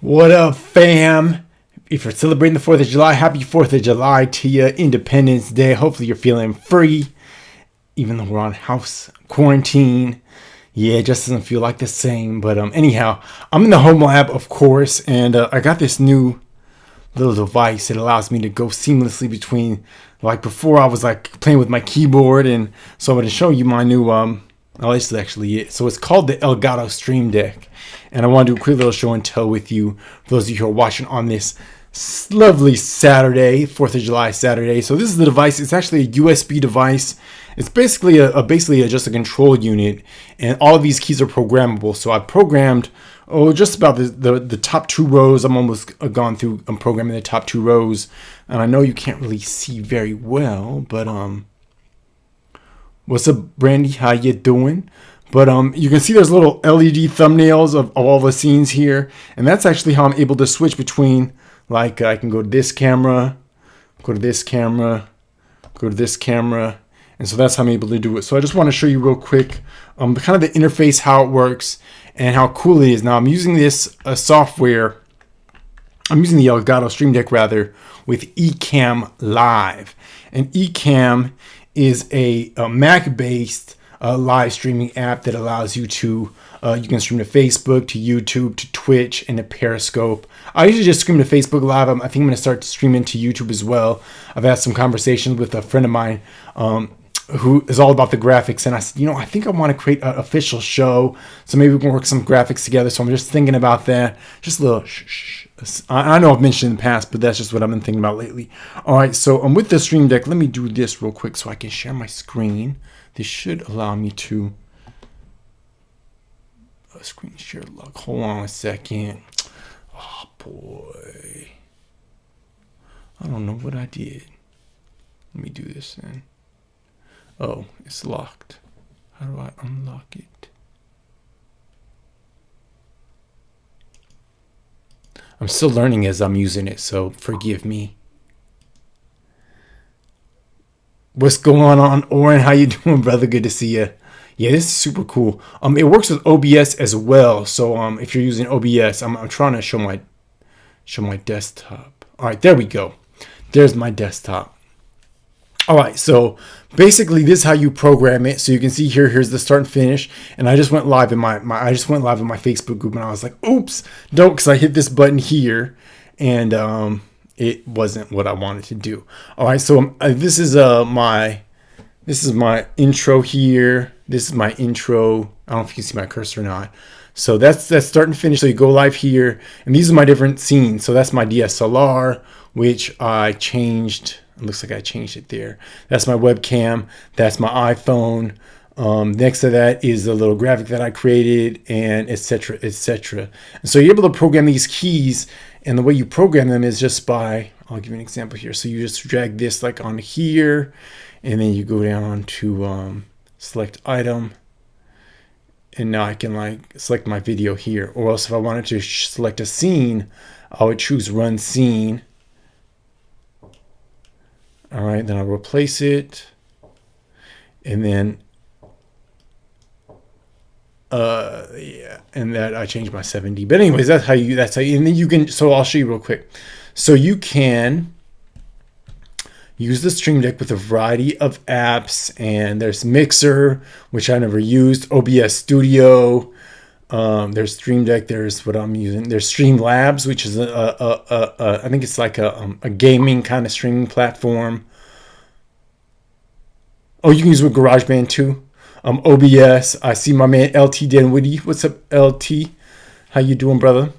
What up, fam? If you're celebrating the 4th of July, happy 4th of July to you. Independence Day. Hopefully you're feeling free, even though we're on house quarantine. Yeah, it just doesn't feel like the same. But anyhow, I'm in the home lab, of course, and I got this new little device. It allows me to go seamlessly between, like before I was like playing with my keyboard, and so I'm going to show you my new oh, this is actually it. So it's called the Elgado Stream Deck. And I want to do a quick little show and tell with you, for those of you who are watching on this lovely Saturday, 4th of July Saturday. So this is the device. It's actually a USB device. It's basically just a control unit. And all of these keys are programmable. So I programmed, just about the top two rows. I'm almost gone through. I'm programming the top two rows. And I know you can't really see very well, but what's up, Brandy? How you doing? But you can see there's little LED thumbnails of all the scenes here, and that's actually how I'm able to switch between. Like I can go to this camera, go to this camera, go to this camera, and so that's how I'm able to do it. So I just want to show you real quick, kind of the interface, how it works, and how cool it is. Now I'm using this software. I'm using the Elgado Stream Deck rather with Ecamm Live, and Ecamm is a Mac-based live streaming app that allows you to you can stream to Facebook, to YouTube, to Twitch, and to Periscope. I usually just stream to Facebook Live. I think I'm going to start streaming to YouTube as well. I've had some conversations with a friend of mine who is all about the graphics, and I said, I think I want to create an official show, so maybe we can work some graphics together. So I'm just thinking about that. Just a little shh. I know I've mentioned in the past, but that's just what I've been thinking about lately. All right, so with the Stream Deck, let me do this real quick so I can share my screen. This should allow me to screen share log. Hold on a second. Oh boy, I don't know what I did. Let me do this then. Oh, it's locked. How do I unlock it? I'm still learning as I'm using it, so forgive me. What's going on, Oren? How you doing, brother? Good to see you. Yeah, this is super cool. It works with OBS as well. So if you're using OBS, I'm trying to show my desktop. All right, there we go. There's my desktop. All right, so basically this is how you program it. So you can see here's the start and finish. And I just went live in my Facebook group, and I was like, oops, don't, because I hit this button here, and it wasn't what I wanted to do. All right, so this is my intro here. This is my intro. I don't know if you can see my cursor or not. So that's start and finish. So you go live here, and these are my different scenes. So that's my DSLR, which I changed. It looks like I changed it there. That's my webcam. That's my iPhone. Next to that is the little graphic that I created, and etc. etc. And so you're able to program these keys, and the way you program them is just by, I'll give you an example here. So you just drag this like on here, and then you go down to select item, and now I can like select my video here. Or else if I wanted to select a scene, I would choose run scene. All right, then I'll replace it, and then yeah, and that I changed my 7D. But anyways, that's how you, and then you can, so I'll show you real quick. So you can use the Stream Deck with a variety of apps, and there's Mixer, which I never used, OBS Studio, there's Stream Deck, there's what I'm using, there's Streamlabs, which is I think it's like a gaming kind of streaming platform. Oh, you can use it with GarageBand too. OBS. I see my man LT Dinwiddie. What's up, LT? How you doing, brother?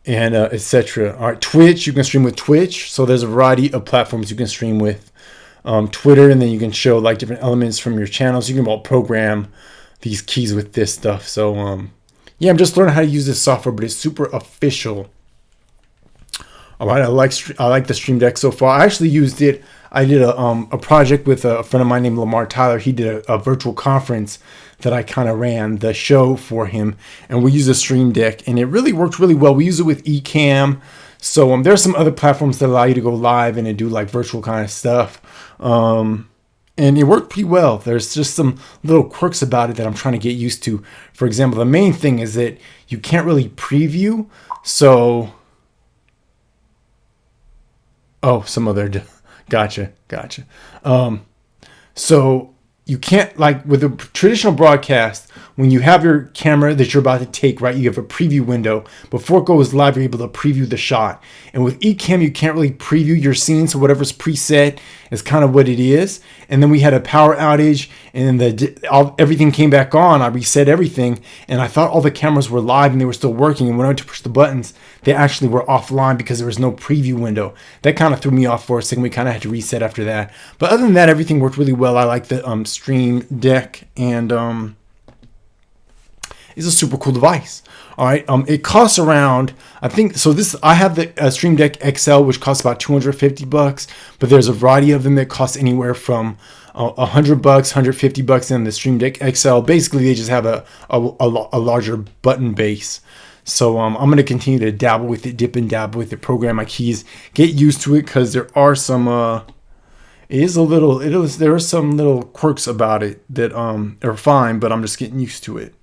And etc. All right, Twitch. You can stream with Twitch. So there's a variety of platforms you can stream with. Twitter, and then you can show like different elements from your channels. You can all program these keys with this stuff. So yeah, I'm just learning how to use this software, but it's super official. All right, I like the Stream Deck so far. I actually used it. I did a project with a friend of mine named Lamar Tyler. He did a virtual conference that I kind of ran the show for him, and we used a Stream Deck, and it really worked really well. We use it with Ecamm. So there's some other platforms that allow you to go live and to do like virtual kind of stuff. and it worked pretty well. There's just some little quirks about it that I'm trying to get used to. For example, the main thing is that you can't really preview. So, oh, some other, gotcha. So you can't, like with a traditional broadcast, when you have your camera that you're about to take, right, you have a preview window. Before it goes live, you're able to preview the shot. And with Ecamm, you can't really preview your scene, so whatever's preset is kind of what it is. And then we had a power outage, and then everything came back on. I reset everything, and I thought all the cameras were live and they were still working. And when I went to push the buttons, they actually were offline because there was no preview window. That kind of threw me off for a second. We kind of had to reset after that. But other than that, everything worked really well. I like the Stream Deck, and it's a super cool device. All right, it costs around, I think, so this, I have the Stream Deck XL, which costs about $250, but there's a variety of them that cost anywhere from $100, $150, and the Stream Deck XL. Basically, they just have a larger button base. So I'm going to continue to dabble with it, dip and dabble with it, program my keys, get used to it, because there are some, there are some little quirks about it that are fine, but I'm just getting used to it.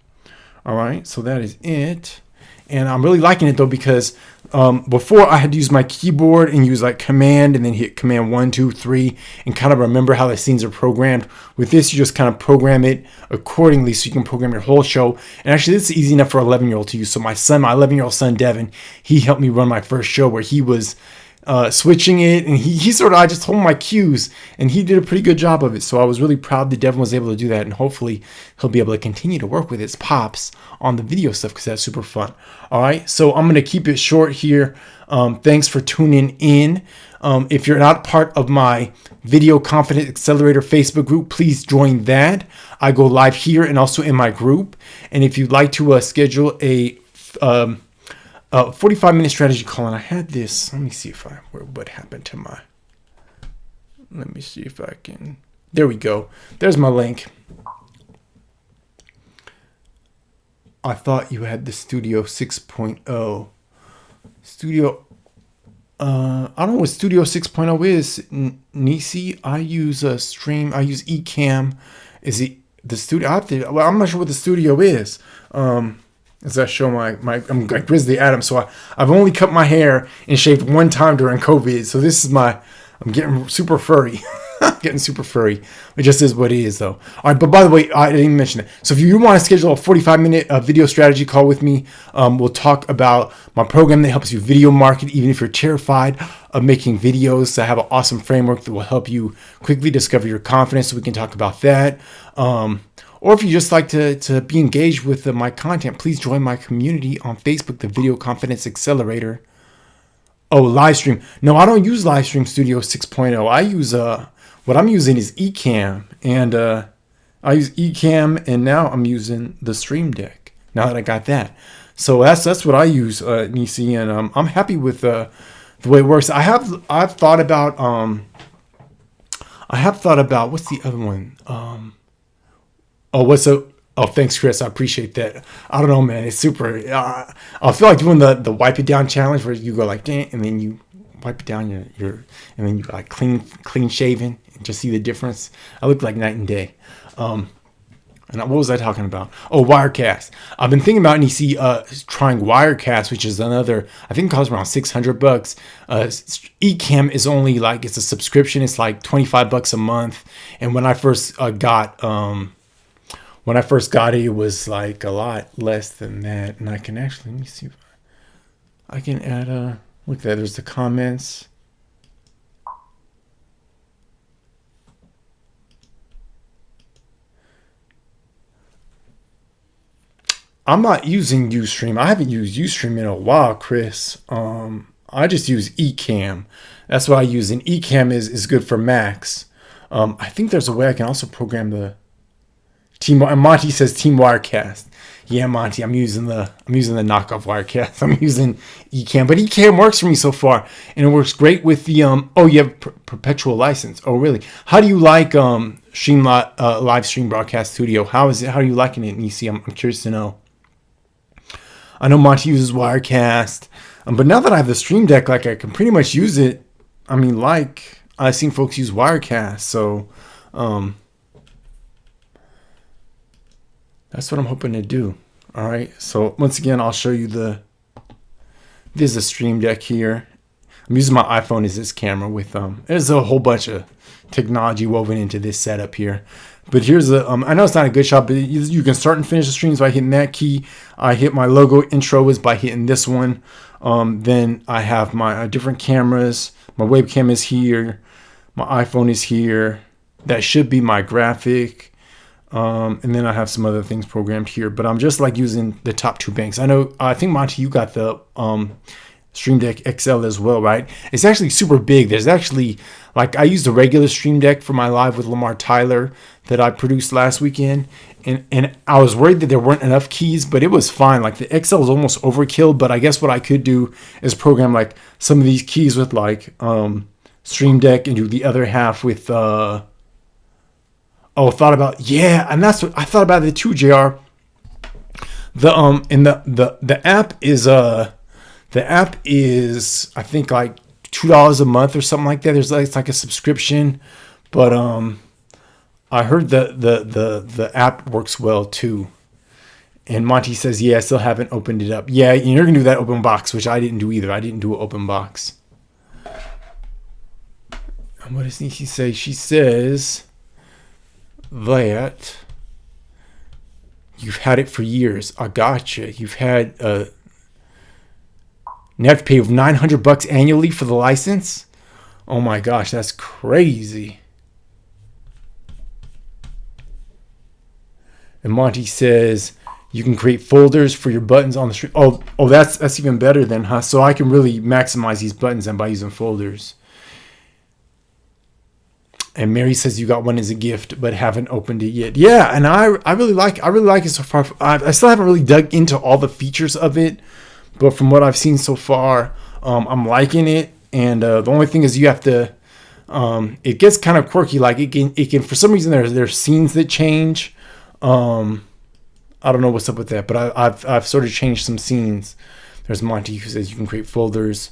All right, so that is it. And I'm really liking it, though, because before I had to use my keyboard and use like command and then hit command 1, 2, 3 and kind of remember how the scenes are programmed. With this, you just kind of program it accordingly, so you can program your whole show. And actually, this is easy enough for an 11-year-old to use. So my 11-year-old son, Devin, he helped me run my first show where he was switching it, and he sort of, I just told him my cues, and he did a pretty good job of it. So I was really proud that Devin was able to do that, and hopefully he'll be able to continue to work with his pops on the video stuff, because that's super fun. All right, so I'm going to keep it short here. Thanks for tuning in. If you're not part of my Video Confidence Accelerator Facebook group, please join that. I go live here and also in my group. And if you'd like to schedule a 45-minute strategy call, and I had this. Let me see if what happened to my. Let me see if I can. There we go. There's my link. I thought you had the Studio 6.0. Studio. I don't know what Studio 6.0 is. Nisi. I use a stream. I use Ecamm. Is it the studio? I'm not sure what the studio is. As I show I'm like Grizzly Adams, so I've only cut my hair and shaved one time during COVID. So this is I'm getting super furry. Getting super furry. It just is what it is, though. All right, but by the way, I didn't even mention it. So if you want to schedule a 45-minute video strategy call with me, we'll talk about my program that helps you video market, even if you're terrified of making videos. I have an awesome framework that will help you quickly discover your confidence, so we can talk about that. Or if you just like to be engaged with my content, please join my community on Facebook, the Video Confidence Accelerator. Oh, Livestream. No, I don't use Livestream Studio 6.0. I use what I'm using is Ecamm, and I use Ecamm, and now I'm using the Stream Deck. Now that I got that, so that's what I use, Nisi, and I'm happy with the way it works. I've thought about what's the other one? Oh, thanks, Chris. I appreciate that. I don't know, man. It's super. I feel like doing the wipe it down challenge where you go like, and then you wipe it down and then you like clean shaven and just see the difference. I look like night and day. And what was I talking about? Oh, Wirecast. I've been thinking about trying Wirecast, which is another. I think it costs around $600. Ecamm is only like, it's a subscription. It's like $25 a month. And when I first got it, it was like a lot less than that. And I can actually, let me see if I can add look at that. There's the comments. I'm not using Ustream. I haven't used Ustream in a while, Chris. I just use Ecamm. That's what I use. And Ecamm is good for Macs. I think there's a way I can also program the Team. Monty says Team Wirecast. Yeah, Monty, I'm using the knockoff Wirecast. I'm using Ecamm, but Ecamm works for me so far, and it works great with the you have perpetual license. Oh, really? How do you like Livestream Broadcast Studio? How is it? How are you liking it, Nisi? I'm curious to know. I know Monty uses Wirecast, but now that I have the Stream Deck, like I can pretty much use it. I mean, like I've seen folks use Wirecast, so That's what I'm hoping to do. All right. So once again, I'll show you this is a Stream Deck here. I'm using my iPhone as this camera with there's a whole bunch of technology woven into this setup here. But here's I know it's not a good shot, but you can start and finish the streams by hitting that key. I hit my logo intro is by hitting this one. Then I have my different cameras. My webcam is here. My iPhone is here. That should be my graphic. And then I have some other things programmed here, but I'm just like using the top two banks. I think Monty, you got the Stream Deck XL as well, right? It's actually super big. There's actually, like, I used a regular Stream Deck for my live with Lamar Tyler that I produced last weekend, and I was worried that there weren't enough keys, but it was fine. Like, the XL is almost overkill, but I guess what I could do is program like some of these keys with like Stream Deck and do the other half with and that's what I thought about it too, JR. The app is I think like $2 a month or something like that. It's like a subscription, but I heard the app works well too. And Monty says, yeah, I still haven't opened it up. Yeah, you're gonna do that open box, which I didn't do either. I didn't do an open box. And what does Nisi say? She says that you've had it for years. I gotcha. You've had you have to pay $900 annually for the license. Oh my gosh, that's crazy. And Monty says you can create folders for your buttons on the stream. Oh, that's even better then, huh? So I can really maximize these buttons and by using folders. And Mary says you got one as a gift, but haven't opened it yet. Yeah, and I really like it so far. I still haven't really dug into all the features of it, but from what I've seen so far, I'm liking it. And the only thing is you have to. It gets kind of quirky. Like it can for some reason there's scenes that change. I don't know what's up with that, but I've sort of changed some scenes. There's Monty who says you can create folders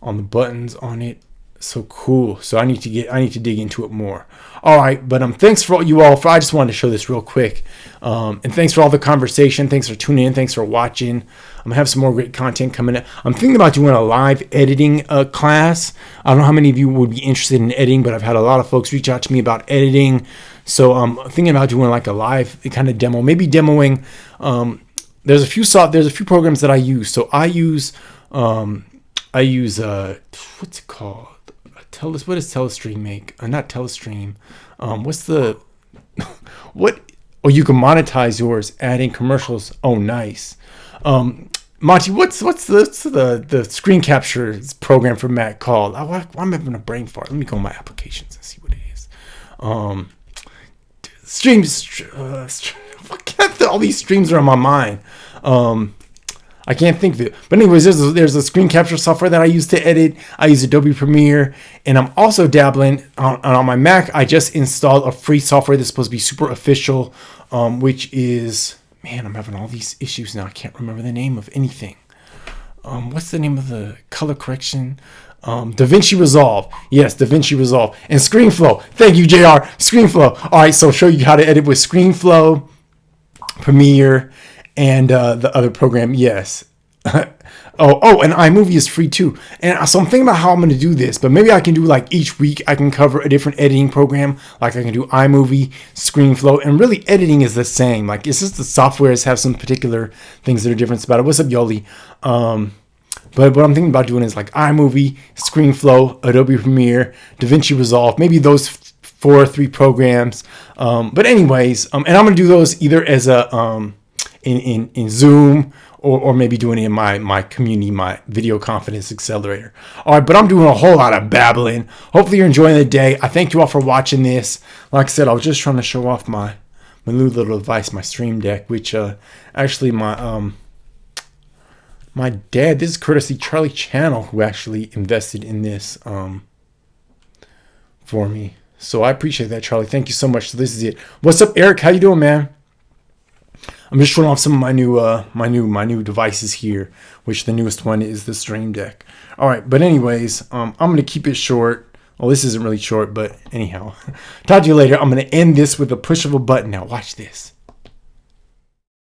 on the buttons on it. So cool. So I need to dig into it more. All right, but thanks for all you all. I just wanted to show this real quick. And thanks for all the conversation. Thanks for tuning in. Thanks for watching. I'm gonna have some more great content coming up. I'm thinking about doing a live editing class. I don't know how many of you would be interested in editing, but I've had a lot of folks reach out to me about editing. So I'm thinking about doing like a live kind of demo, maybe demoing. There's a few programs that I use. So I use what's it called? What does Telestream make? Not Telestream. What's the what? Oh, you can monetize yours, adding commercials. Oh, nice. Monty, what's the screen capture program for Mac called? I'm having a brain fart. Let me go on my applications and see what it is. All these streams are on my mind. I can't think of it. But anyways, there's a screen capture software that I use to edit. I use Adobe Premiere. And I'm also dabbling on my Mac. I just installed a free software that's supposed to be super official, which is, man, I'm having all these issues now. I can't remember the name of anything. What's the name of the color correction? DaVinci Resolve. Yes, DaVinci Resolve. And ScreenFlow. Thank you, JR. ScreenFlow. All right, so I'll show you how to edit with ScreenFlow, Premiere, and the other program, yes. and iMovie is free too. And so I'm thinking about how I'm going to do this, but maybe I can do like each week I can cover a different editing program. Like I can do iMovie, ScreenFlow, and really editing is the same. Like it's just the softwares have some particular things that are different about it. What's up, Yoli? But what I'm thinking about doing is like iMovie, ScreenFlow, Adobe Premiere, DaVinci Resolve, maybe those 4 or 3 programs. But anyways, and I'm going to do those either as a in Zoom or maybe doing it in my community, my video confidence accelerator. All right, but I'm doing a whole lot of babbling. Hopefully you're enjoying the day. I thank you all for watching this. Like I said, I was just trying to show off my new little device, my Stream Deck, which actually my dad, this is courtesy Charlie Channel, who actually invested in this for me. So I appreciate that, Charlie. Thank you so much. So this is it. What's up, Eric? How you doing, man? I'm just showing off some of my new devices here, which the newest one is the Stream Deck. All right, but anyways, I'm gonna keep it short. Oh, this isn't really short, but anyhow. Talk to you later. I'm going to end this with a push of a button. Now watch this.